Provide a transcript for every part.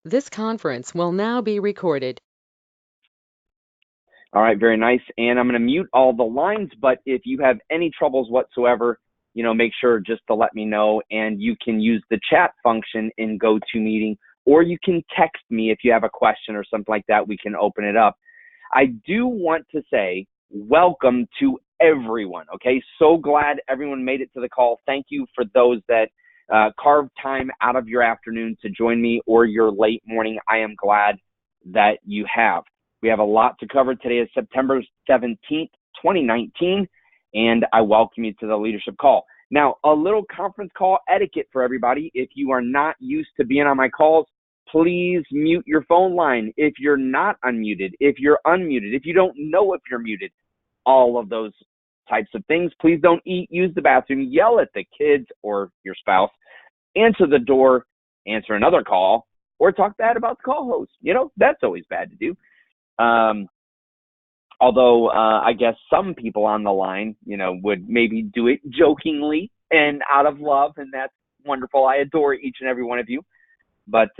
This conference will now be recorded. All right, very nice. And I'm going to mute all the lines, but if you have any troubles whatsoever, make sure just to let me know. And you can use the chat function in GoToMeeting, or you can text me if you have a question or something like that. We can open it up. I do want to say welcome to everyone. Okay, so glad everyone made it to the call. Thank you for those that carved time out of your afternoon to join me or your late morning. I am glad that you have. We have a lot to cover. Today is September 17th, 2019, and I welcome you to the Leadership Call. Now, a little conference call etiquette for everybody. If you are not used to being on my calls, please mute your phone line. If you're not unmuted, if you're unmuted, if you don't know if you're muted, all of those types of things. Please don't eat, use the bathroom, yell at the kids or your spouse, answer the door, answer another call, or talk bad about the call host. That's always bad to do. Although I guess some people on the line, would maybe do it jokingly and out of love, and that's wonderful. I adore each and every one of you. But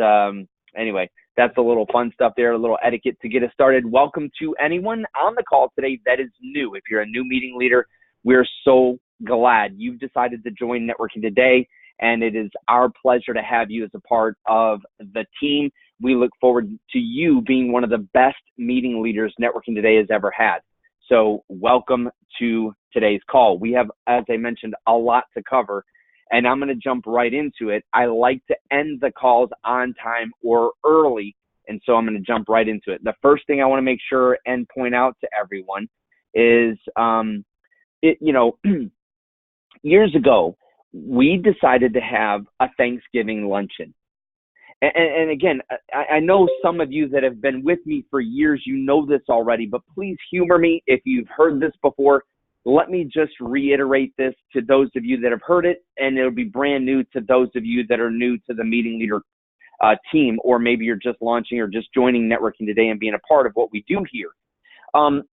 anyway, that's a little fun stuff there, a little etiquette to get us started. Welcome to anyone on the call today that is new. If you're a new meeting leader, we're so glad you've decided to join Networking Today, and it is our pleasure to have you as a part of the team. We look forward to you being one of the best meeting leaders Networking Today has ever had. So welcome to today's call. We have, as I mentioned, a lot to cover, and I'm going to jump right into it. I like to end the calls on time or early, and so I'm going to jump right into it. The first thing I want to make sure and point out to everyone is, years ago, we decided to have a Thanksgiving luncheon. And again, I know some of you that have been with me for years, you know this already, but please humor me if you've heard this before. Let me just reiterate this to those of you that have heard it, and it'll be brand new to those of you that are new to the meeting leader team, or maybe you're just launching or just joining Networking Today and being a part of what we do here.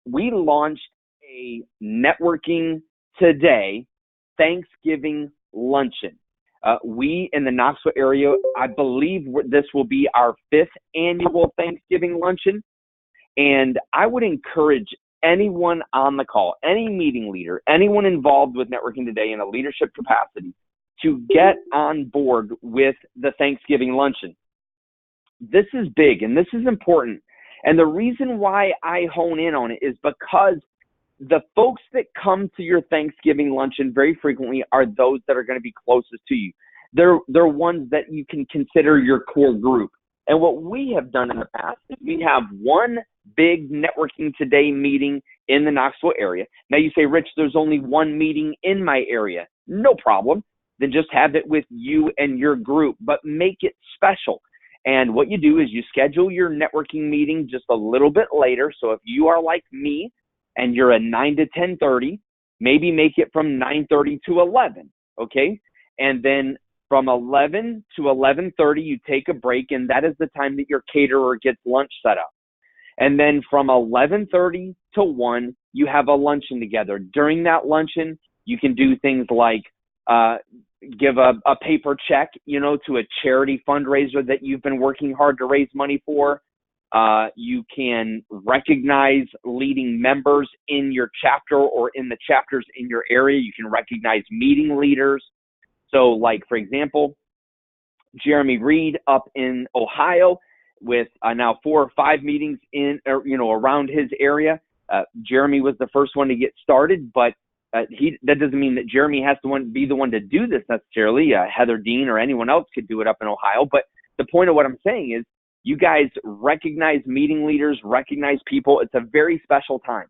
We launched a Networking Today Thanksgiving luncheon. We in the Knoxville area, I believe this will be our 5th annual Thanksgiving luncheon. And I would encourage anyone on the call, any meeting leader, anyone involved with Networking Today in a leadership capacity to get on board with the Thanksgiving luncheon. This is big and this is important. And the reason why I hone in on it is because the folks that come to your Thanksgiving luncheon very frequently are those that are going to be closest to you. They're ones that you can consider your core group. And what we have done in the past is we have one big Networking Today meeting in the Knoxville area. Now you say, Rich, there's only one meeting in my area. No problem. Then just have it with you and your group, but make it special. And what you do is you schedule your networking meeting just a little bit later. So if you are like me, and you're a 9 to 10:30, maybe make it from 9:30 to 11, okay? And then from 11 to 11:30, you take a break, and that is the time that your caterer gets lunch set up. And then from 11:30 to 1, you have a luncheon together. During that luncheon, you can do things like give a paper check, to a charity fundraiser that you've been working hard to raise money for. You can recognize leading members in your chapter or in the chapters in your area. You can recognize meeting leaders. So like, for example, Jeremy Reed up in Ohio with now 4 or 5 meetings around his area. Jeremy was the first one to get started, but that doesn't mean that Jeremy has to be the one to do this necessarily. Heather Dean or anyone else could do it up in Ohio. But the point of what I'm saying is, you guys recognize meeting leaders, recognize people. It's a very special time.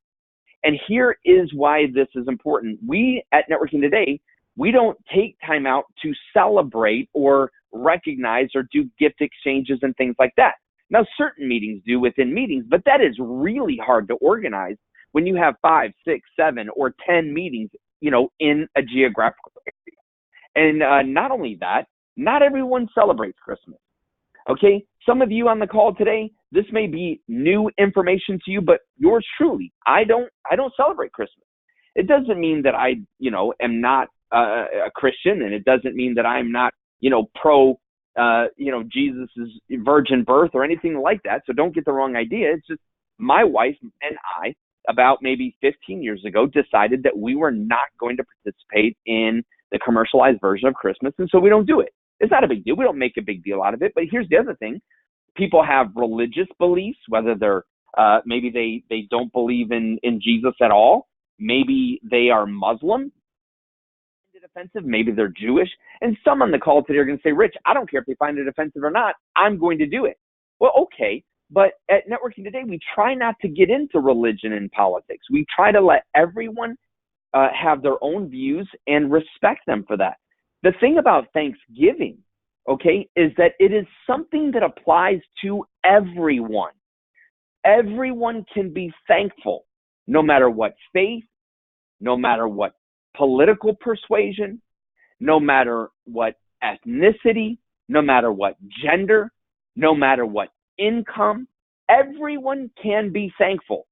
And here is why this is important. We at Networking Today, we don't take time out to celebrate or recognize or do gift exchanges and things like that. Now, certain meetings do within meetings, but that is really hard to organize when you have 5, 6, 7, or 10 meetings, in a geographical area. And not only that, not everyone celebrates Christmas. Okay, some of you on the call today, this may be new information to you, but yours truly, I don't celebrate Christmas. It doesn't mean that I, am not a Christian, and it doesn't mean that I'm not, pro Jesus's virgin birth or anything like that. So don't get the wrong idea. It's just my wife and I, about maybe 15 years ago, decided that we were not going to participate in the commercialized version of Christmas, and so we don't do it. It's not a big deal. We don't make a big deal out of it. But here's the other thing. People have religious beliefs, whether they're maybe they don't believe in Jesus at all. Maybe they are Muslim. Offensive. Maybe they're Jewish. And some on the call today are going to say, Rich, I don't care if they find it offensive or not. I'm going to do it. Well, okay. But at Networking Today, we try not to get into religion and politics. We try to let everyone have their own views and respect them for that. The thing about Thanksgiving, okay, is that it is something that applies to everyone. Everyone can be thankful, no matter what faith, no matter what political persuasion, no matter what ethnicity, no matter what gender, no matter what income, everyone can be thankful.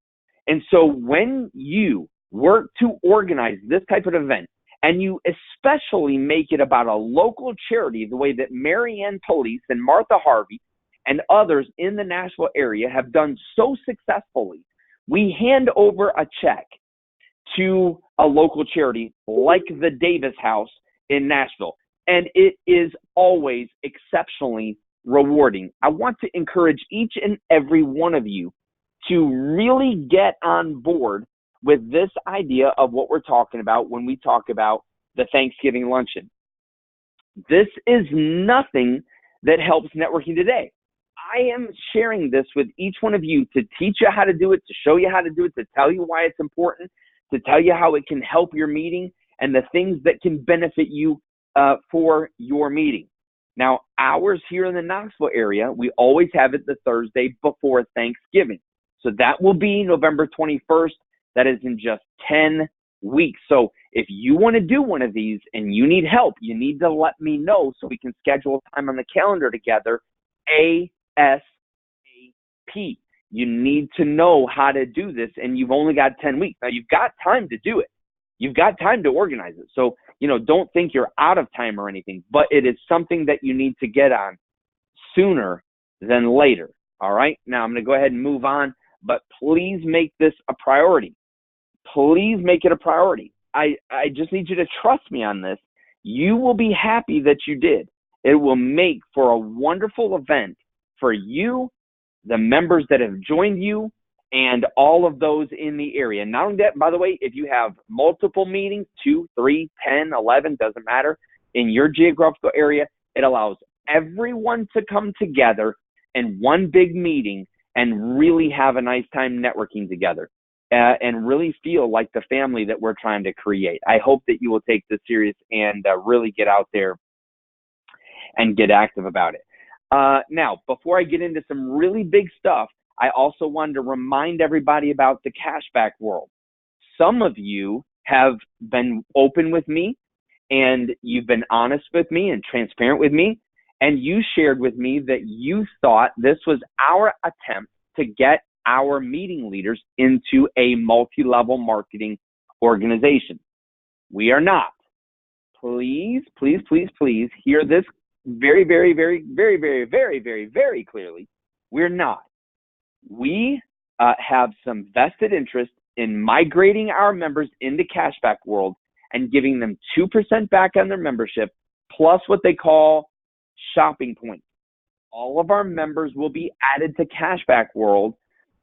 And so when you work to organize this type of event, and you especially make it about a local charity, the way that Marianne Police and Martha Harvey and others in the Nashville area have done so successfully, we hand over a check to a local charity like the Davis House in Nashville. And it is always exceptionally rewarding. I want to encourage each and every one of you to really get on board with this idea of what we're talking about when we talk about the Thanksgiving luncheon. This is nothing that helps Networking Today. I am sharing this with each one of you to teach you how to do it, to show you how to do it, to tell you why it's important, to tell you how it can help your meeting and the things that can benefit you for your meeting. Now, ours here in the Knoxville area, we always have it the Thursday before Thanksgiving. So that will be November 21st. That is in just 10 weeks. So if you want to do one of these and you need help, you need to let me know so we can schedule time on the calendar together ASAP. You need to know how to do this, and you've only got 10 weeks. Now, you've got time to do it. You've got time to organize it. So, don't think you're out of time or anything, but it is something that you need to get on sooner than later. All right? Now, I'm going to go ahead and move on, but please make this a priority. Please make it a priority. I just need you to trust me on this. You will be happy that you did. It will make for a wonderful event for you, the members that have joined you, and all of those in the area. Not only that, by the way, if you have multiple meetings, 2, 3, 10, 11, doesn't matter, in your geographical area, it allows everyone to come together in one big meeting and really have a nice time networking together and really feel like the family that we're trying to create. I hope that you will take this serious and really get out there and get active about it. Now, before I get into some really big stuff, I also wanted to remind everybody about the cashback world. Some of you have been open with me, and you've been honest with me and transparent with me, and you shared with me that you thought this was our attempt to get our meeting leaders into a multi-level marketing organization. We are not. Please, please, please, please hear this very, very, very, very, very, very, very, very clearly. We're not. We have some vested interest in migrating our members into cashback world and giving them 2% back on their membership, plus what they call shopping points. All of our members will be added to cashback world,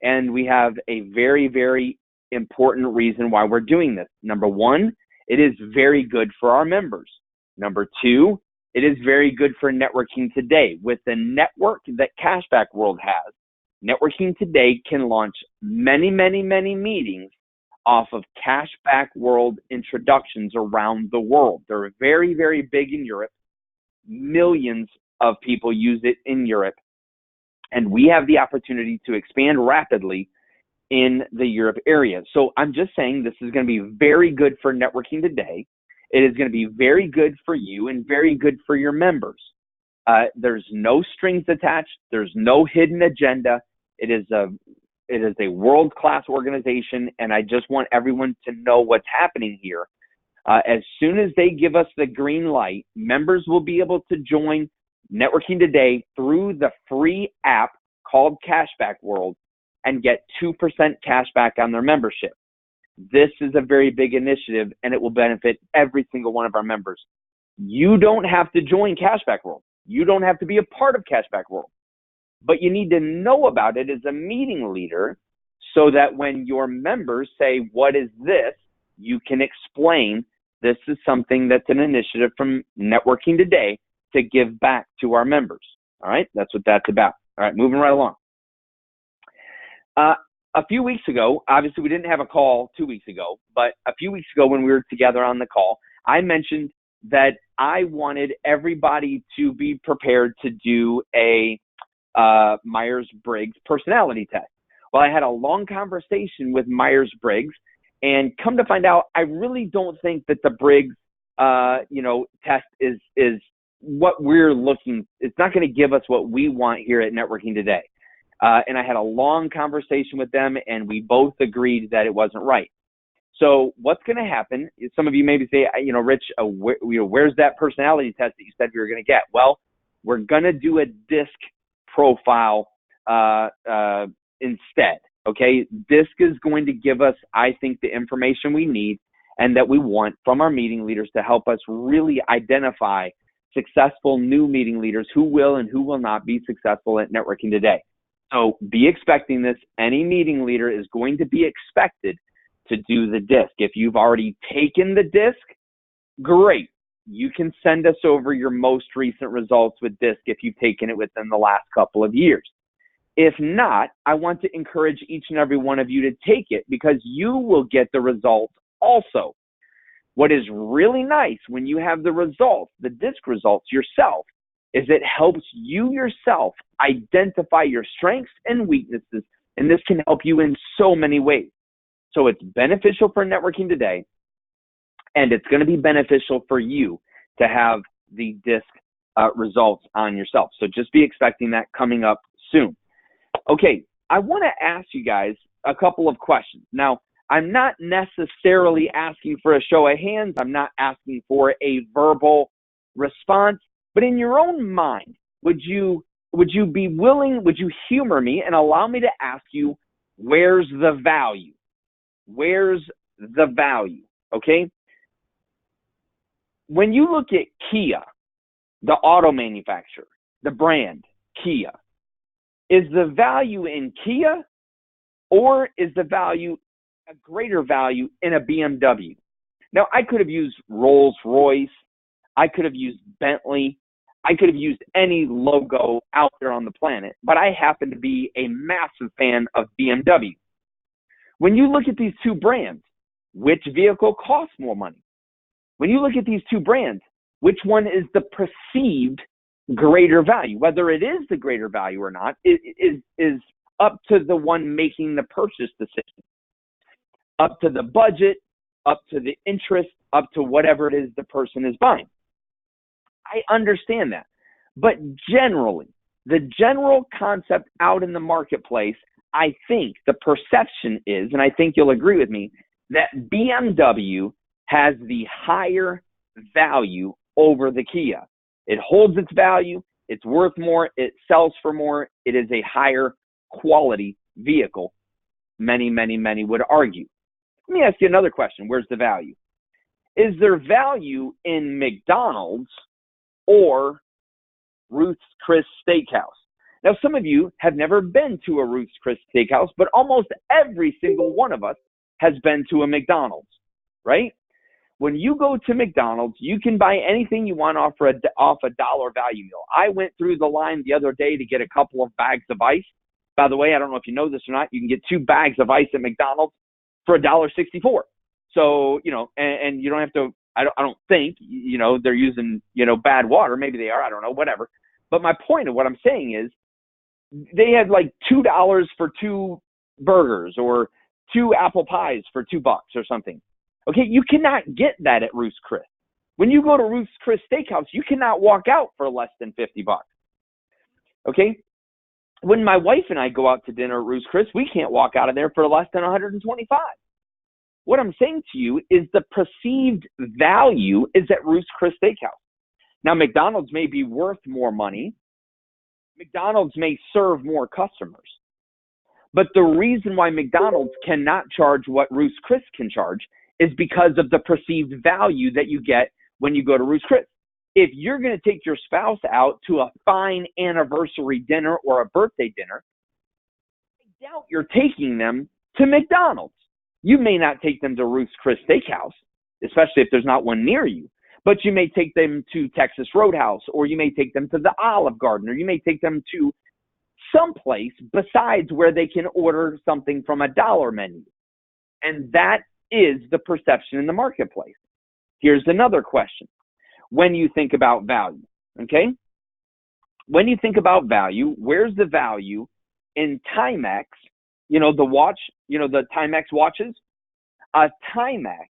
and we have a very, very important reason why we're doing this. Number one, it is very good for our members. Number two, it is very good for Networking Today. With the network that Cashback World has, Networking Today can launch many, many, many meetings off of Cashback World introductions around the world. They're very, very big in Europe. Millions of people use it in Europe. And we have the opportunity to expand rapidly in the Europe area. So I'm just saying this is going to be very good for Networking Today. It is going to be very good for you and very good for your members. There's no strings attached. There's no hidden agenda. It is a world-class organization, and I just want everyone to know what's happening here. As soon as they give us the green light, members will be able to join networking today through the free app called Cashback World and get 2% cash back on their membership. This is a very big initiative, and it will benefit every single one of our members. You don't have to join Cashback World. You don't have to be a part of Cashback World, but you need to know about it as a meeting leader so that when your members say, what is this? You can explain this is something that's an initiative from Networking Today to give back to our members. All right, that's what that's about. All right, moving right along. A few weeks ago, obviously we didn't have a call 2 weeks ago, but a few weeks ago when we were together on the call, I mentioned that I wanted everybody to be prepared to do a Myers-Briggs personality test. Well, I had a long conversation with Myers-Briggs, and come to find out, I really don't think that the Briggs, test is what we're looking. It's not going to give us what we want here at Networking Today. And I had a long conversation with them, and we both agreed that it wasn't right. So what's going to happen is some of you maybe say, Rich, where's that personality test that you said we were going to get? Well, we're going to do a DISC profile instead. Okay, DISC is going to give us, I think, the information we need and that we want from our meeting leaders to help us really identify successful new meeting leaders who will and who will not be successful at Networking Today. So be expecting this. Any meeting leader is going to be expected to do the DISC. If you've already taken the DISC, great. You can send us over your most recent results with DISC if you've taken it within the last couple of years. If not, I want to encourage each and every one of you to take it because you will get the results also. What is really nice when you have the results, the DISC results yourself, is it helps you yourself identify your strengths and weaknesses, and this can help you in so many ways. So it's beneficial for Networking Today, and it's going to be beneficial for you to have the DISC results on yourself. So just be expecting that coming up soon. Okay, I want to ask you guys a couple of questions. Now, I'm not necessarily asking for a show of hands. I'm not asking for a verbal response. But in your own mind, would you be willing, would you humor me and allow me to ask you, where's the value? Where's the value? Okay? When you look at Kia, the auto manufacturer, the brand Kia, is the value in Kia or is the value a greater value in a BMW? Now, I could have used Rolls-Royce. I could have used Bentley. I could have used any logo out there on the planet, but I happen to be a massive fan of BMW. When you look at these two brands, which vehicle costs more money? When you look at these two brands, which one is the perceived greater value? Whether it is the greater value or not is up to the one making the purchase decision, up to the budget, up to the interest, up to whatever it is the person is buying. I understand that. But generally, the general concept out in the marketplace, I think the perception is, and I think you'll agree with me, that BMW has the higher value over the Kia. It holds its value. It's worth more. It sells for more. It is a higher quality vehicle. Many, many, many would argue. Let me ask you another question. Where's the value? Is there value in McDonald's or Ruth's Chris Steakhouse? Now, some of you have never been to a Ruth's Chris Steakhouse, but almost every single one of us has been to a McDonald's, right? When you go to McDonald's, you can buy anything you want off a dollar value meal. I went through the line the other day to get a couple of bags of ice. By the way, I don't know if you know this or not, you can get 2 bags of ice at McDonald's for $1.64. So, and you don't have to, I don't think, they're using, bad water. Maybe they are. I don't know, whatever. But my point of what I'm saying is they had like $2 for 2 burgers or 2 apple pies for $2 or something. Okay, you cannot get that at Ruth's Chris. When you go to Ruth's Chris Steakhouse, you cannot walk out for less than $50. Okay? When my wife and I go out to dinner at Ruth's Chris, we can't walk out of there for less than $125. What I'm saying to you is the perceived value is at Ruth's Chris Steakhouse. Now, McDonald's may be worth more money. McDonald's may serve more customers. But the reason why McDonald's cannot charge what Ruth's Chris can charge is because of the perceived value that you get when you go to Ruth's Chris. If you're going to take your spouse out to a fine anniversary dinner or a birthday dinner, I doubt you're taking them to McDonald's. You may not take them to Ruth's Chris Steakhouse, especially if there's not one near you, but you may take them to Texas Roadhouse, or you may take them to the Olive Garden, or you may take them to someplace besides where they can order something from a dollar menu. And that is the perception in the marketplace. Here's another question. When you think about value, okay? When you think about value, where's the value in Timex? You know, the watch, you know, the Timex watches? A Timex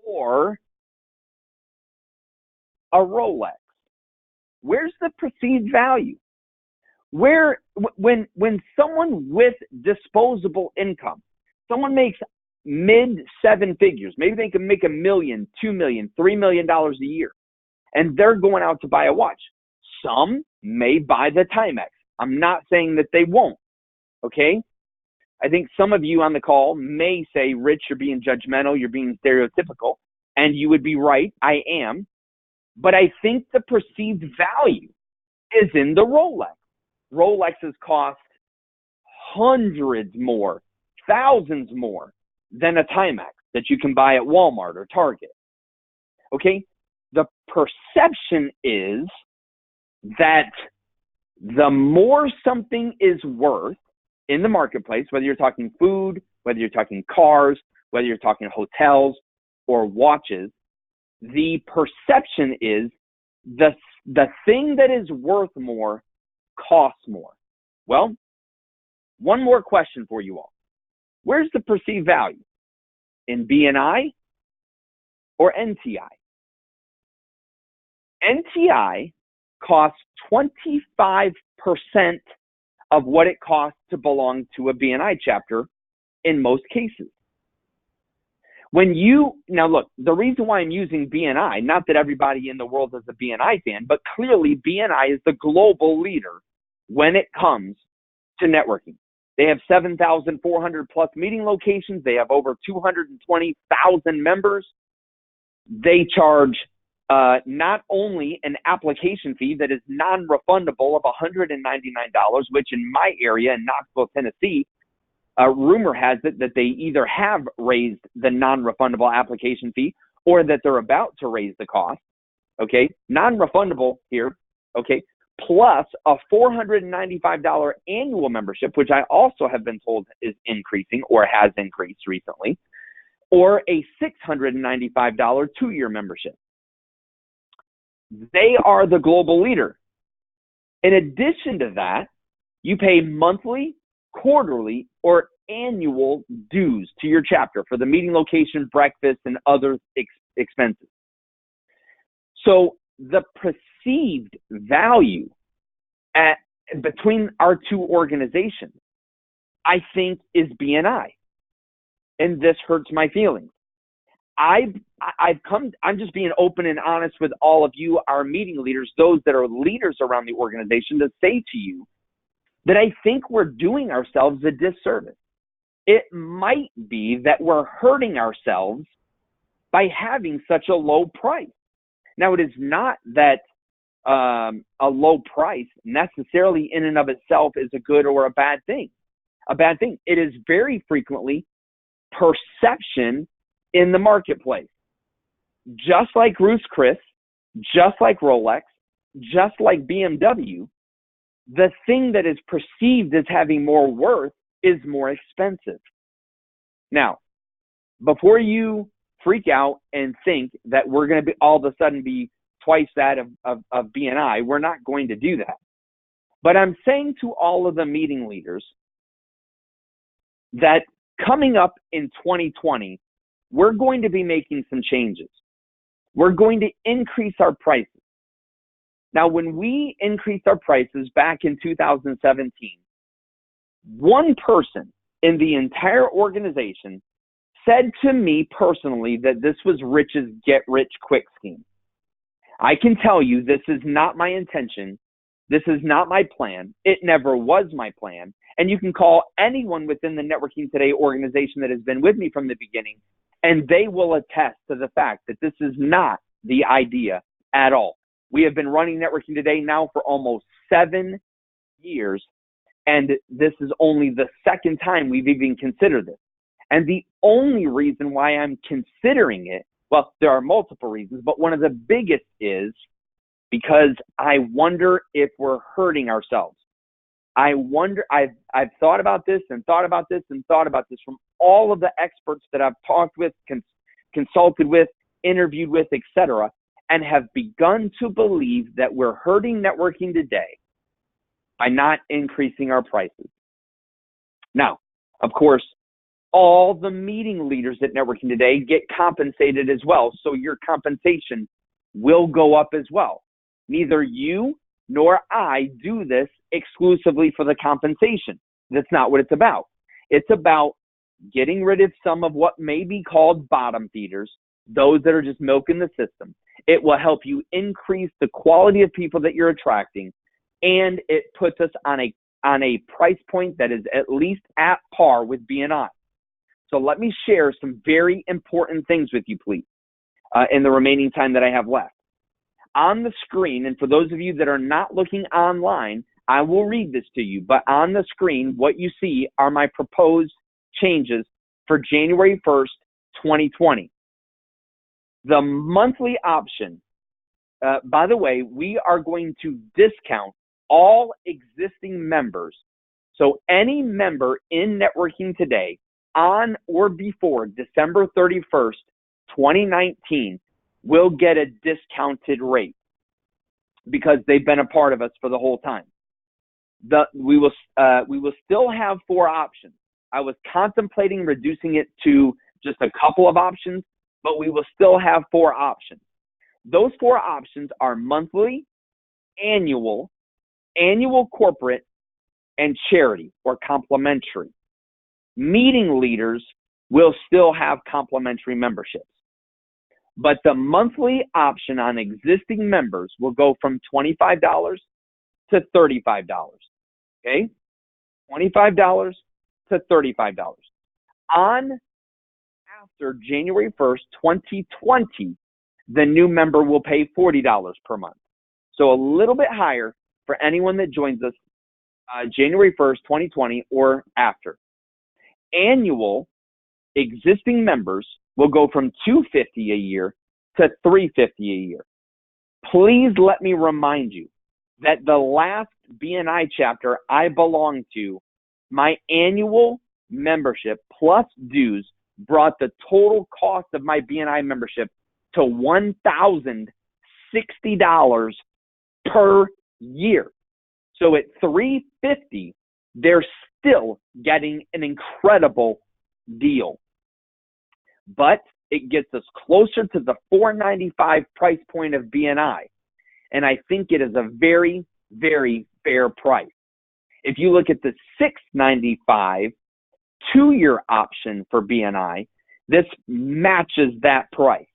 or a Rolex. Where's the perceived value? When someone with disposable income, someone makes mid seven figures, maybe they can make $1 million, $2 million, $3 million a year, and they're going out to buy a watch. Some may buy the Timex. I'm not saying that they won't, okay? I think some of you on the call may say, Rich, you're being judgmental, you're being stereotypical, and you would be right, I am. But I think the perceived value is in the Rolex. Rolexes cost hundreds more, thousands more than a Timex that you can buy at Walmart or Target. Okay? The perception is that the more something is worth in the marketplace, whether you're talking food, whether you're talking cars, whether you're talking hotels or watches, the perception is the thing that is worth more costs more. Well, one more question for you all. Where's the perceived value? In BNI or NTI? NTI costs 25% of what it costs to belong to a BNI chapter in most cases. Now look, the reason why I'm using BNI, not that everybody in the world is a BNI fan, but clearly BNI is the global leader when it comes to networking. They have 7,400 plus meeting locations. They have over 220,000 members. They charge not only an application fee that is non-refundable of $199, which in my area in Knoxville, Tennessee, rumor has it that they either have raised the non-refundable application fee or that they're about to raise the cost, okay? Non-refundable here, okay? Plus a $495 annual membership, which I also have been told is increasing or has increased recently, or a $695 two-year membership. They are the global leader. In addition to that, you pay monthly, quarterly, or annual dues to your chapter for the meeting location, breakfast, and other expenses. So the perceived value between our two organizations, I think, is BNI. And this hurts my feelings. I'm just being open and honest with all of you, our meeting leaders, those that are leaders around the organization, to say to you that I think we're doing ourselves a disservice. It might be that we're hurting ourselves by having such a low price. Now, it is not that a low price necessarily in and of itself is a good or a bad thing. It is very frequently perception in the marketplace. Just like Ruth's Chris, just like Rolex, just like BMW, the thing that is perceived as having more worth is more expensive. Now, before you freak out and think that we're going to be all of a sudden be twice that of BNI, we're not going to do that. But I'm saying to all of the meeting leaders that coming up in 2020, we're going to be making some changes. We're going to increase our prices. Now, when we increased our prices back in 2017, one person in the entire organization said to me personally that this was Rich's get-rich-quick scheme. I can tell you this is not my intention. This is not my plan. It never was my plan. And you can call anyone within the Networking Today organization that has been with me from the beginning, and they will attest to the fact that this is not the idea at all. We have been running Networking Today now for almost 7 years, and this is only the second time we've even considered this. And the only reason why I'm considering it, well, there are multiple reasons, but one of the biggest is because I wonder if we're hurting ourselves. I wonder, I've thought about this and thought about this and thought about this from all of the experts that I've talked with, consulted with, interviewed with, etc., and have begun to believe that we're hurting Networking Today by not increasing our prices. Now, of course, all the meeting leaders at Networking Today get compensated as well, so your compensation will go up as well. Neither you nor I do this exclusively for the compensation. That's not what it's about. It's about getting rid of some of what may be called bottom feeders, those that are just milking the system. It will help you increase the quality of people that you're attracting, and it puts us on a price point that is at least at par with BNI. So let me share some very important things with you, please, in the remaining time that I have left. On the screen, and for those of you that are not looking online, I will read this to you, but on the screen, what you see are my proposed changes for January 1st, 2020. The monthly option, by the way, we are going to discount all existing members. So any member in Networking Today on or before December 31st, 2019 will get a discounted rate because they've been a part of us for the whole time. We will still have 4 options. I was contemplating reducing it to just a couple of options, but we will still have 4 options. Those 4 options are monthly, annual corporate, and charity or complimentary. Meeting leaders will still have complimentary memberships. But the monthly option on existing members will go from $25 to $35. Okay? $25 to $35. After January 1st, 2020, the new member will pay $40 per month. So a little bit higher for anyone that joins us January 1st, 2020 or after. Annual existing members will go from $250 a year to $350 a year. Please let me remind you that the last BNI chapter I belonged to, my annual membership plus dues brought the total cost of my BNI membership to $1,060 per year. So at $350, they're still getting an incredible deal. But it gets us closer to the $495 price point of BNI. And I think it is a very, very fair price. If you look at the $695 2-year option for BNI, this matches that price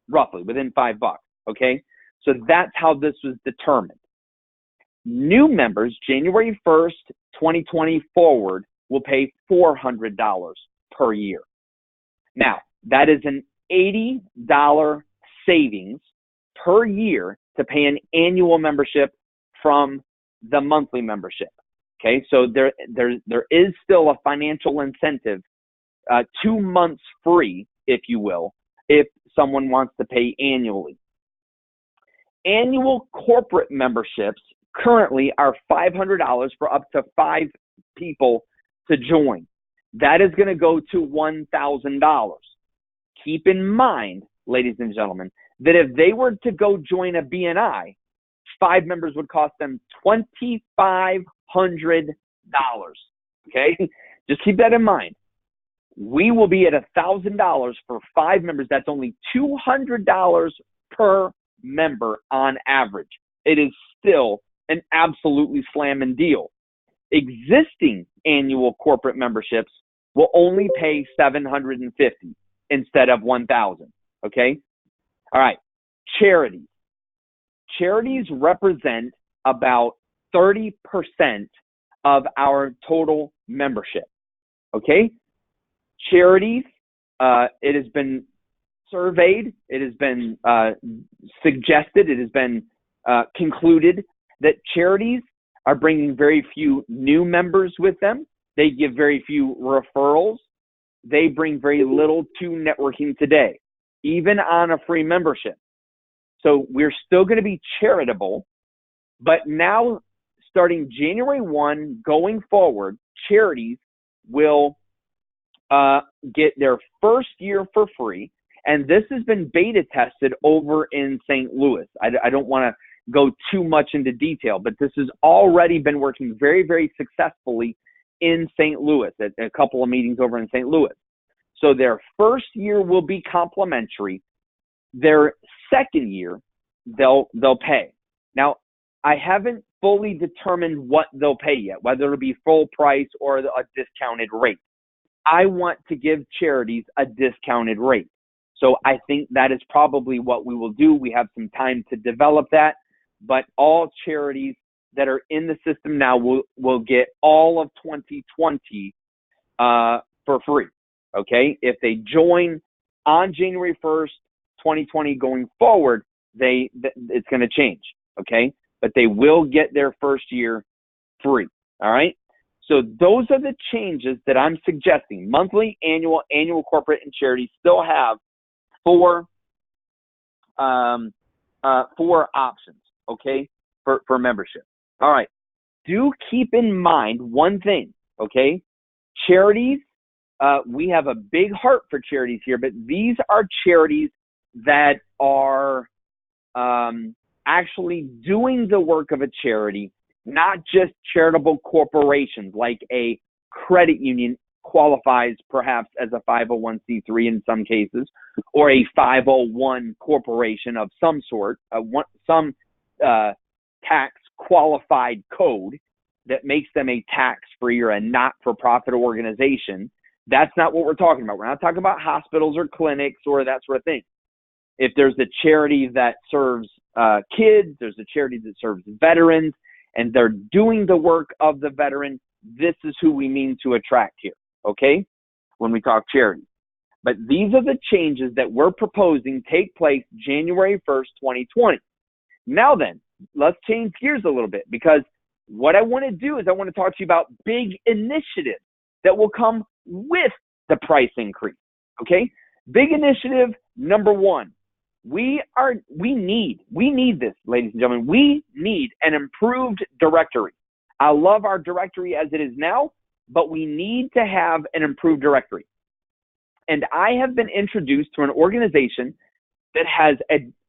roughly within $5. Okay. So that's how this was determined. New members, January 1st, 2020 forward, will pay $400 per year. Now, that is an $80 savings per year to pay an annual membership from the monthly membership. Okay, so there is still a financial incentive, 2 months free, if you will, if someone wants to pay annually. Annual corporate memberships currently are $500 for up to 5 people to join. That is going to go to $1,000. Keep in mind, ladies and gentlemen, that if they were to go join a BNI, 5 members would cost them $2,500. Okay? Just keep that in mind. We will be at $1,000 for 5 members. That's only $200 per member on average. It is still an absolutely slamming deal. Existing annual corporate memberships will only pay $750 instead of $1,000. Okay? All right. Charities. Charities represent about 30% of our total membership. Okay? Charities, it has been surveyed, it has been suggested, it has been concluded that charities are bringing very few new members with them. They give very few referrals. They bring very little to networking today, even on a free membership. So we're still going to be charitable, but now starting January 1 going forward, charities will get their first year for free. And this has been beta tested over in St. Louis. I don't want to go too much into detail, but this has already been working very, very successfully in St. Louis at a couple of meetings over in St. Louis. So their first year will be complimentary. Their second year, they'll pay. Now, I haven't fully determined what they'll pay yet, whether it'll be full price or a discounted rate. I want to give charities a discounted rate. So I think that is probably what we will do. We have some time to develop that, but all charities that are in the system now will get all of 2020 for free. Okay, if they join on January 1st, 2020 going forward, it's going to change. Okay, but they will get their first year free. All right. So those are the changes that I'm suggesting. Monthly, annual, corporate, and charity still have four options. Okay, for membership. All right. Do keep in mind one thing. Okay, charities. We have a big heart for charities here, but these are charities that are actually doing the work of a charity, not just charitable corporations like a credit union qualifies perhaps as a 501c3 in some cases, or a 501 corporation of some sort, some tax qualified code that makes them a tax-free or a not-for-profit organization. That's not what we're talking about. We're not talking about hospitals or clinics or that sort of thing. If there's a charity that serves kids, there's a charity that serves veterans, and they're doing the work of the veteran, this is who we mean to attract here, okay, when we talk charity. But these are the changes that we're proposing take place January 1st, 2020. Now then, let's change gears a little bit, because what I want to do is I want to talk to you about big initiatives that will come with the price increase, okay? Big initiative number one. We need this, ladies and gentlemen. We need an improved directory. I love our directory as it is now, but we need to have an improved directory. And I have been introduced to an organization that has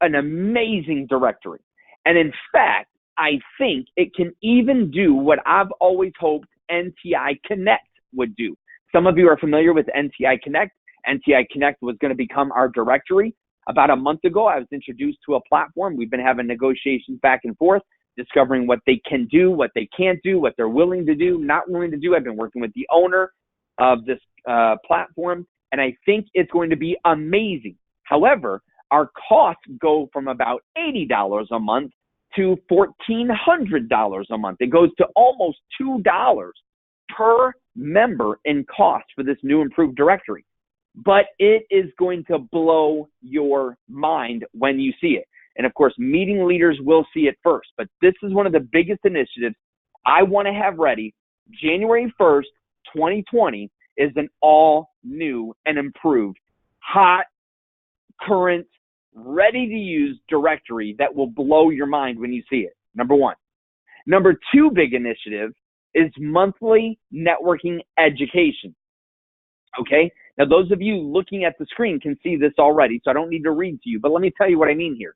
an amazing directory. And in fact, I think it can even do what I've always hoped NTI Connect would do. Some of you are familiar with NTI Connect. NTI Connect was going to become our directory. About a month ago, I was introduced to a platform. We've been having negotiations back and forth, discovering what they can do, what they can't do, what they're willing to do, not willing to do. I've been working with the owner of this platform, and I think it's going to be amazing. However, our costs go from about $80 a month to $1,400 a month. It goes to almost $2 per member in cost for this new improved directory. But it is going to blow your mind when you see it. And of course, meeting leaders will see it first. But this is one of the biggest initiatives I want to have ready. January 1st, 2020 is an all new and improved, hot, current, ready to use directory that will blow your mind when you see it. Number one. Number two big initiative is monthly networking education. Okay. Now, those of you looking at the screen can see this already, so I don't need to read to you, but let me tell you what I mean here.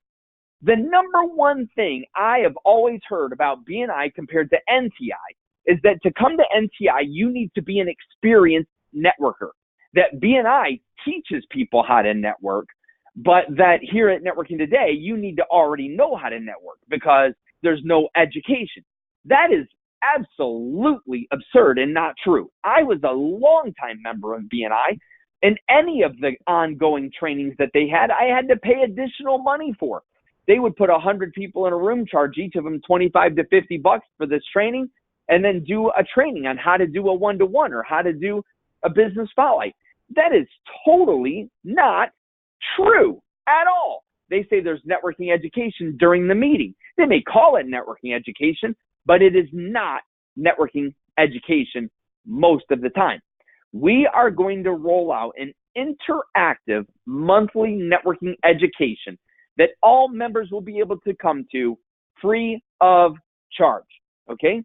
The number one thing I have always heard about BNI compared to NTI is that to come to NTI, you need to be an experienced networker. That BNI teaches people how to network, but that here at Networking Today, you need to already know how to network because there's no education. That is absolutely absurd and not true. I was a longtime member of BNI, and any of the ongoing trainings that they had, I had to pay additional money for. they would put 100 people in a room, charge each of them 25 to 50 bucks for this training, and then do a training on how to do a one-to-one or how to do a business spotlight. That is totally not true at all. They say there's networking education during the meeting. They may call it networking education, but it is not networking education most of the time. We are going to roll out an interactive monthly networking education that all members will be able to come to free of charge, okay?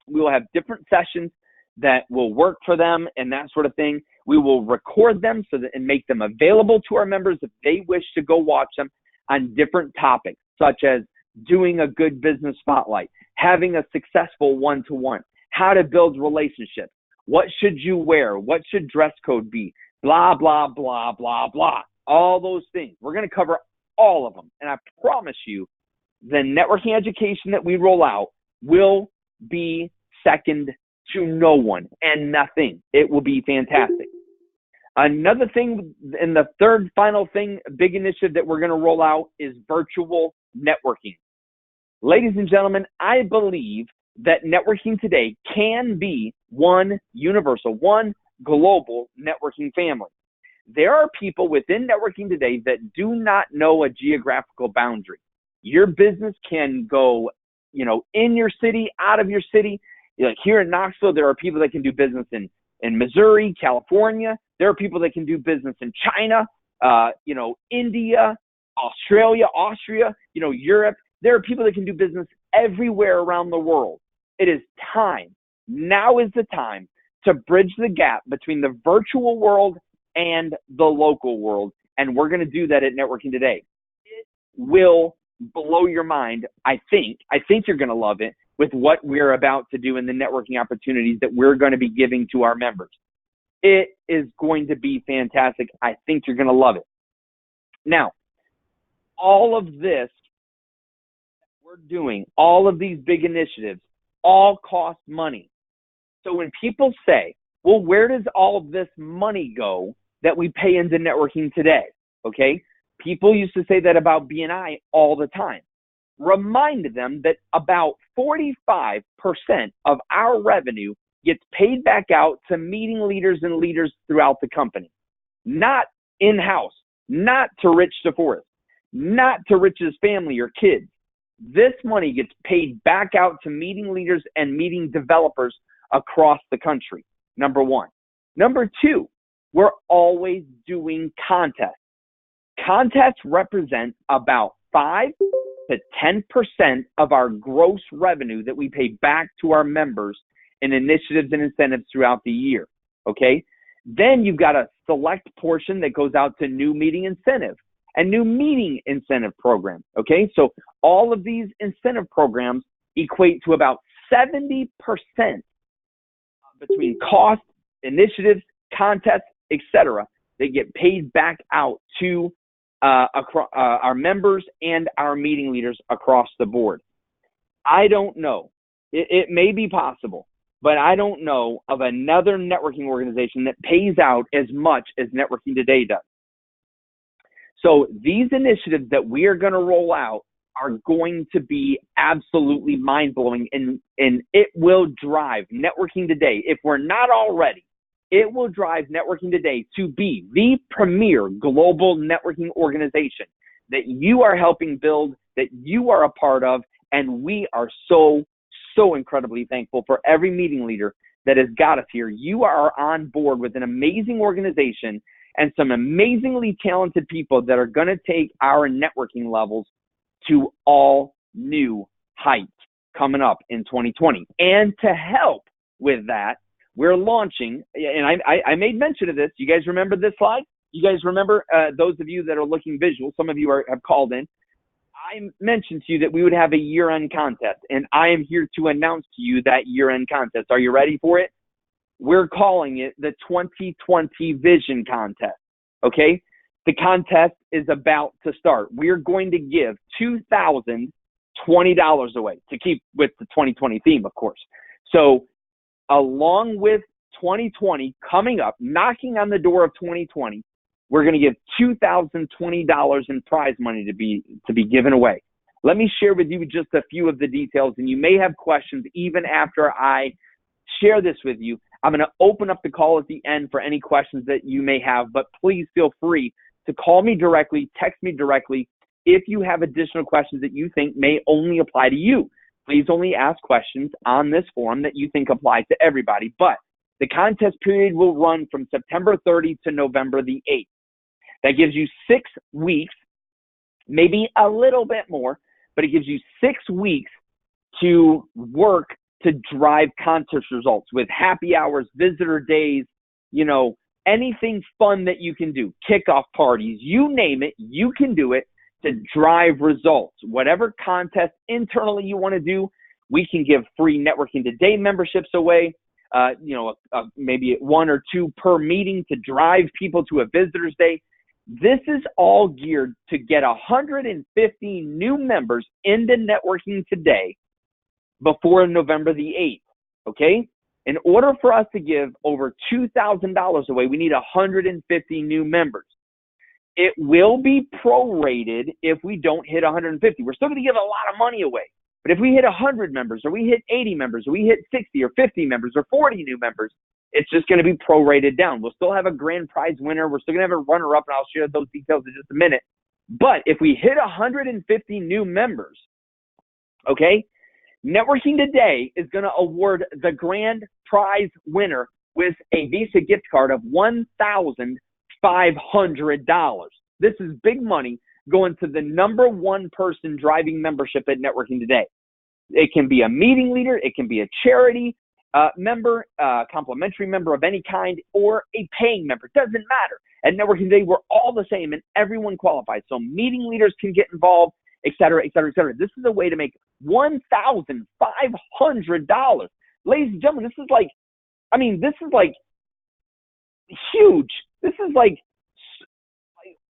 We will have different sessions that will work for them and that sort of thing. We will record them and make them available to our members if they wish to go watch them on different topics, such as doing a good business spotlight, having a successful one-to-one, how to build relationships, what should you wear, what should dress code be, blah, blah, blah, blah, blah. All those things. We're going to cover all of them. And I promise you, the networking education that we roll out will be second to no one and nothing. It will be fantastic. Another thing, and the third final thing, big initiative that we're going to roll out is virtual networking. Ladies and gentlemen, I believe that networking today can be one universal, one global networking family. There are people within networking today that do not know a geographical boundary. Your business can go, in your city, out of your city. Like here in Knoxville, there are people that can do business in Missouri, California. There are people that can do business in China, India, Australia, Austria, Europe. There are people that can do business everywhere around the world. It is time. Now is the time to bridge the gap between the virtual world and the local world. And we're going to do that at Networking Today. It will blow your mind. I think you're going to love it with what we're about to do in the networking opportunities that we're going to be giving to our members. It is going to be fantastic. I think you're going to love it. Now, all of this we're doing, all of these big initiatives, all cost money. So when people say, well, where does all of this money go that we pay into networking today? Okay. People used to say that about BNI all the time. Remind them that about 45% of our revenue gets paid back out to meeting leaders and leaders throughout the company, not in-house, not to Rich DeForest, not to Rich's family or kids. This money gets paid back out to meeting leaders and meeting developers across the country, number one. Number two, we're always doing contests. Contests represent about 5 to 10% of our gross revenue that we pay back to our members in initiatives and incentives throughout the year, okay? Then you've got a select portion that goes out to new meeting incentive and new meeting incentive program, okay? So all of these incentive programs equate to about 70% between cost, initiatives, contests, etc. They get paid back out to our members and our meeting leaders across the board. I don't know. It may be possible, but I don't know of another networking organization that pays out as much as Networking Today does. So these initiatives that we are going to roll out are going to be absolutely mind-blowing, and it will drive Networking Today, if we're not already, it will drive Networking Today to be the premier global networking organization that you are helping build, that you are a part of, and we are so incredibly thankful for every meeting leader that has got us here. You are on board with an amazing organization and some amazingly talented people that are going to take our networking levels to all new heights coming up in 2020. And to help with that, we're launching, and I made mention of this. You guys remember this slide? You guys remember, those of you that are looking visual, some of you have called in. I mentioned to you that we would have a year-end contest, and I am here to announce to you that year-end contest. Are you ready for it? We're calling it the 2020 Vision Contest, okay? The contest is about to start. We're going to give $2,020 away to keep with the 2020 theme, of course. So along with 2020 coming up, knocking on the door of 2020, we're going to give $2,020 in prize money to be given away. Let me share with you just a few of the details, and you may have questions even after I share this with you. I'm going to open up the call at the end for any questions that you may have, but please feel free to call me directly, text me directly if you have additional questions that you think may only apply to you. Please only ask questions on this forum that you think apply to everybody. But the contest period will run from September 30 to November the 8th. That gives you 6 weeks, maybe a little bit more, but it gives you 6 weeks to work to drive contest results with happy hours, visitor days, anything fun that you can do, kickoff parties, you name it, you can do it to drive results. Whatever contest internally you want to do, we can give free Networking Today memberships away, maybe 1 or 2 per meeting to drive people to a visitor's day. This is all geared to get 150 new members into Networking Today before November the 8th, okay? In order for us to give over $2,000 away, we need 150 new members. It will be prorated if we don't hit 150. We're still going to give a lot of money away. But if we hit 100 members, or we hit 80 members, or we hit 60 or 50 members, or 40 new members, it's just going to be prorated down. We'll still have a grand prize winner. We're still going to have a runner-up, and I'll share those details in just a minute. But if we hit 150 new members, okay, Networking Today is going to award the grand prize winner with a Visa gift card of $1,500. This is big money going to the number 1 person driving membership at Networking Today. It can be a meeting leader, it can be a charity member, complimentary member of any kind, or a paying member. It doesn't matter. At Networking Today, we're all the same, and everyone qualifies. So meeting leaders can get involved, et cetera, et cetera, et cetera. This is a way to make $1,500. Ladies and gentlemen, this is like huge. This is like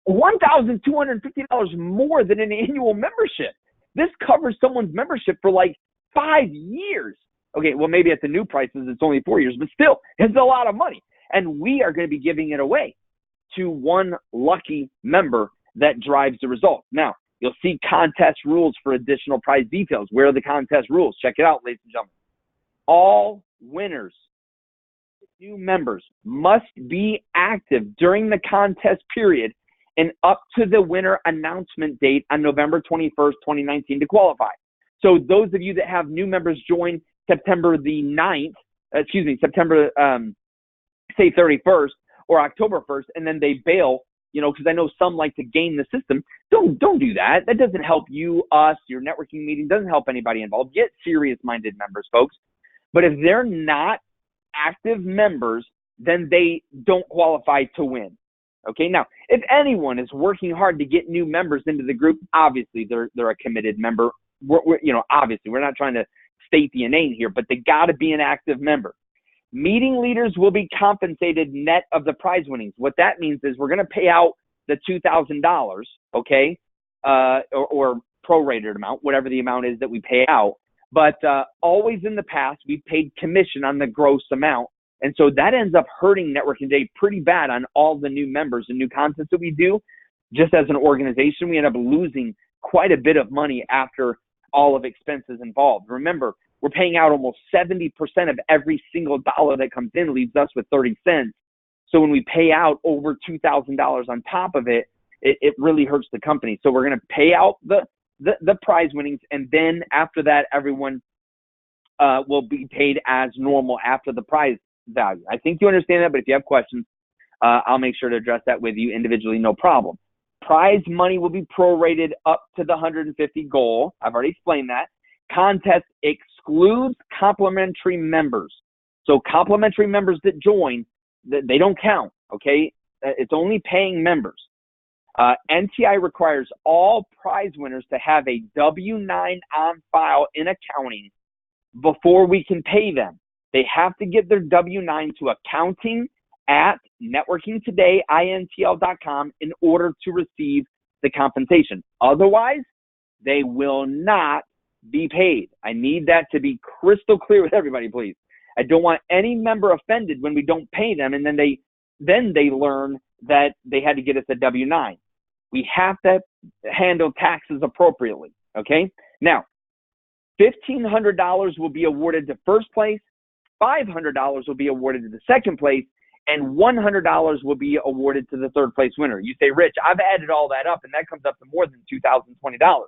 $1,250 more than an annual membership. This covers someone's membership for like 5 years. Okay, well, maybe at the new prices, it's only 4 years, but still, it's a lot of money. And we are going to be giving it away to 1 lucky member that drives the result. Now, you'll see contest rules for additional prize details. Where are the contest rules? Check it out, ladies and gentlemen. All winners, new members, must be active during the contest period and up to the winner announcement date on November 21st, 2019 to qualify. So those of you that have new members join September 31st, or October 1st, and then they bail, because I know some like to game the system. Don't do that. That doesn't help you, us, your networking meeting, doesn't help anybody involved. Get serious-minded members, folks. But if they're not active members, then they don't qualify to win. Okay, now, if anyone is working hard to get new members into the group, obviously they're a committed member. Obviously, we're not trying to state the inane here, but they got to be an active member. Meeting leaders will be compensated net of the prize winnings. What that means is we're going to pay out the $2,000, okay, or prorated amount, whatever the amount is that we pay out. But always in the past, we've paid commission on the gross amount. And so that ends up hurting Networking Today pretty bad on all the new members and new content that we do. Just as an organization, we end up losing quite a bit of money after all of expenses involved. Remember, we're paying out almost 70% of every single dollar that comes in, leaves us with 30 cents. So when we pay out over $2,000 on top of it, it really hurts the company. So we're going to pay out the prize winnings, and then after that, everyone will be paid as normal after the prize value. I think you understand that, but if you have questions, I'll make sure to address that with you individually, no problem. Prize money will be prorated up to the 150 goal. I've already explained that. Contest excludes complimentary members. So complimentary members that join, they don't count, okay? It's only paying members. NTI requires all prize winners to have a W-9 on file in accounting before we can pay them. They have to get their W-9 to accounting@networkingtodayintl.com in order to receive the compensation. Otherwise, they will not be paid. I need that to be crystal clear with everybody, please. I don't want any member offended when we don't pay them, and then they learn that they had to get us a W-9. We have to handle taxes appropriately, okay? Now, $1,500 will be awarded to first place, $500 will be awarded to the second place, and $100 will be awarded to the third place winner. You say, Rich, I've added all that up, and that comes up to more than $2,020.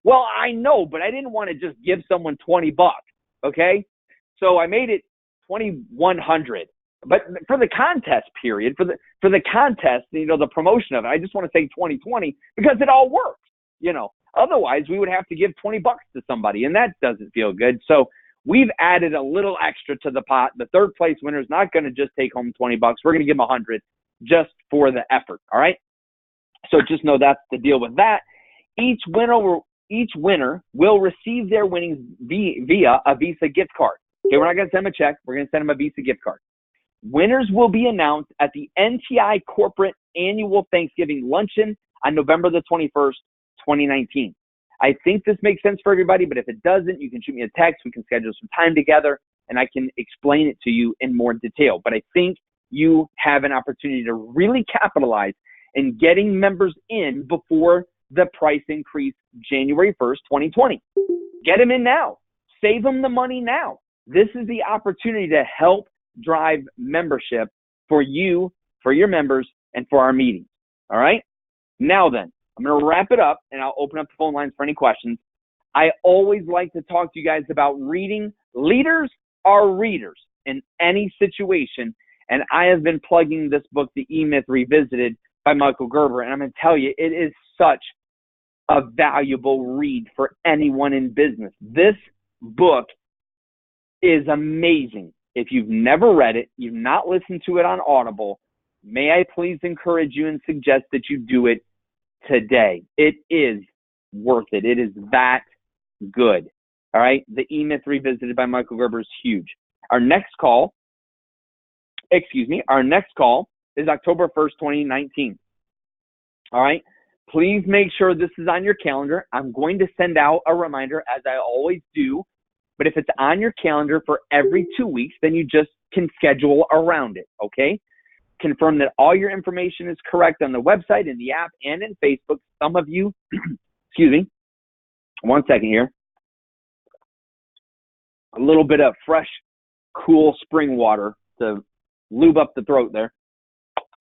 Well, I know, but I didn't want to just give someone $20, okay? So I made it $2,100. But for the contest period, for the contest, the promotion of it, I just want to say 2020 because it all works, Otherwise, we would have to give $20 to somebody, and that doesn't feel good. So we've added a little extra to the pot. The third place winner is not going to just take home $20. We're going to give them $100 just for the effort. All right. So just know that's the deal with that. Each winner will receive their winnings via a Visa gift card. Okay, we're not going to send them a check. We're going to send them a Visa gift card. Winners will be announced at the NTI Corporate Annual Thanksgiving Luncheon on November the 21st, 2019. I think this makes sense for everybody, but if it doesn't, you can shoot me a text. We can schedule some time together, and I can explain it to you in more detail. But I think you have an opportunity to really capitalize in getting members in before the price increase January 1st, 2020. Get them in now. Save them the money now. This is the opportunity to help drive membership for you, for your members, and for our meetings. All right? Now then, I'm going to wrap it up, and I'll open up the phone lines for any questions. I always like to talk to you guys about reading. Leaders are readers in any situation, and I have been plugging this book, The E-Myth Revisited by Michael Gerber, and I'm going to tell you, it is such a valuable read for anyone in business. This book is amazing. If you've never read it, you've not listened to it on Audible, may I please encourage you and suggest that you do it today. It is worth it. It is that good. All right. The E-Myth Revisited by Michael Gerber is huge. Our next call is October 1st, 2019. All right. Please make sure this is on your calendar. I'm going to send out a reminder as I always do. But if it's on your calendar for every 2 weeks, then you just can schedule around it. Okay. Confirm that all your information is correct on the website, in the app, and in Facebook. Some of you, excuse me, 1 second here. A little bit of fresh, cool spring water to lube up the throat there.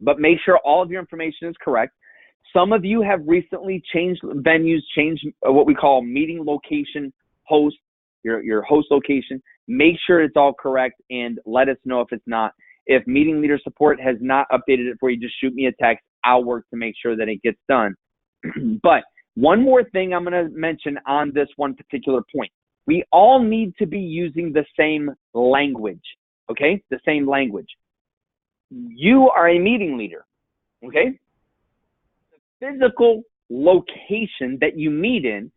But make sure all of your information is correct. Some of you have recently changed venues, changed what we call meeting location, host, your host location. Make sure it's all correct and let us know if it's not. If Meeting Leader Support has not updated it for you, just shoot me a text. I'll work to make sure that it gets done. But one more thing I'm going to mention on this one particular point. We all need to be using the same language, okay? The same language. You are a meeting leader, okay? The physical location that you meet in,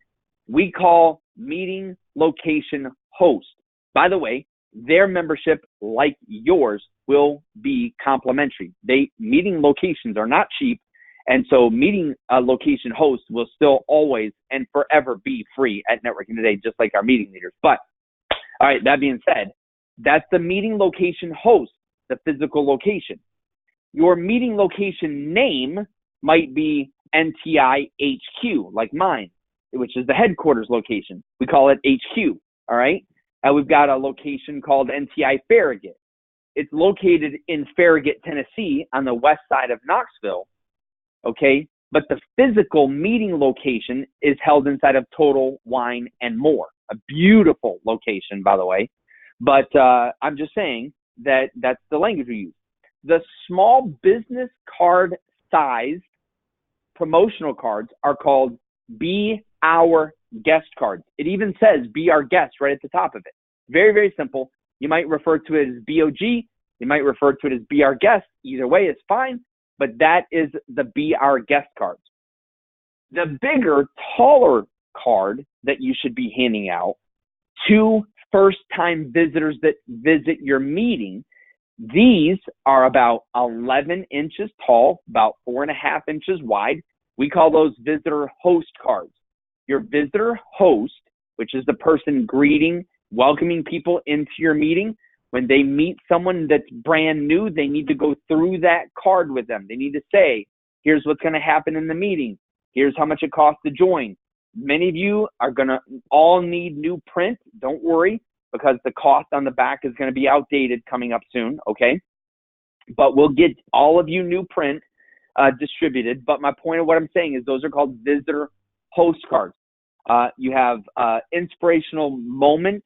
we call meeting location host. By the way, their membership, like yours, will be complimentary. Meeting locations are not cheap, and so meeting location hosts will still always and forever be free at Networking Today, just like our meeting leaders. But, all right, that being said, that's the meeting location host, the physical location. Your meeting location name might be NTI HQ, like mine, which is the headquarters location. We call it HQ, all right? And we've got a location called NTI Farragut. It's located in Farragut, Tennessee, on the west side of Knoxville, okay? But the physical meeting location is held inside of Total Wine and More. A beautiful location, by the way. But I'm just saying that that's the language we use. The small business card size promotional cards are called Be Our Guest cards. It even says Be Our Guest right at the top of it. Very, very simple. You might refer to it as BOG. You might refer to it as Be Our Guest. Either way is fine, but that is the Be Our Guest cards. The bigger, taller card that you should be handing out to first-time visitors that visit your meeting, these are about 11 inches tall, about 4.5 inches wide. We call those visitor host cards. Your visitor host, which is the person greeting, welcoming people into your meeting, When they meet someone that's brand new, they need to go through that card with them. They need to say, here's what's going to happen in the meeting. Here's how much it costs to join. Many of you are going to all need new print. Don't worry, because the cost on the back is going to be outdated coming up soon, okay? But we'll get all of you new print distributed. But my point of what I'm saying is those are called visitor postcards. You have inspirational moment,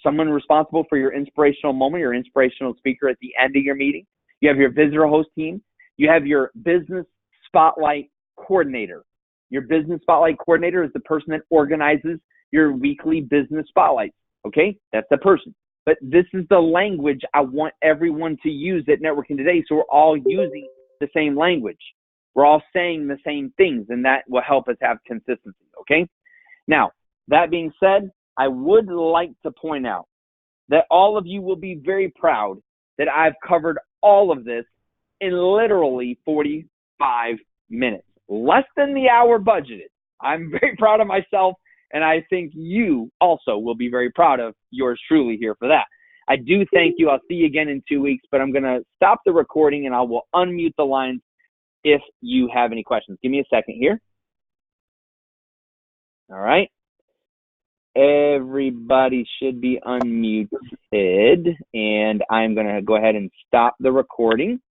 someone responsible for your inspirational moment, your inspirational speaker at the end of your meeting. You have your visitor host team. You have your business spotlight coordinator. Your business spotlight coordinator is the person that organizes your weekly business spotlights. Okay, that's the person. But this is the language I want everyone to use at Networking Today, so we're all using the same language. We're all saying the same things, and that will help us have consistency, okay? Now, that being said, I would like to point out that all of you will be very proud that I've covered all of this in literally 45 minutes, less than the hour budgeted. I'm very proud of myself, and I think you also will be very proud of yours truly here for that. I do thank you. I'll see you again in 2 weeks, but I'm going to stop the recording, and I will unmute the lines if you have any questions. Give me a second here. All right. Everybody should be unmuted, and I'm going to go ahead and stop the recording.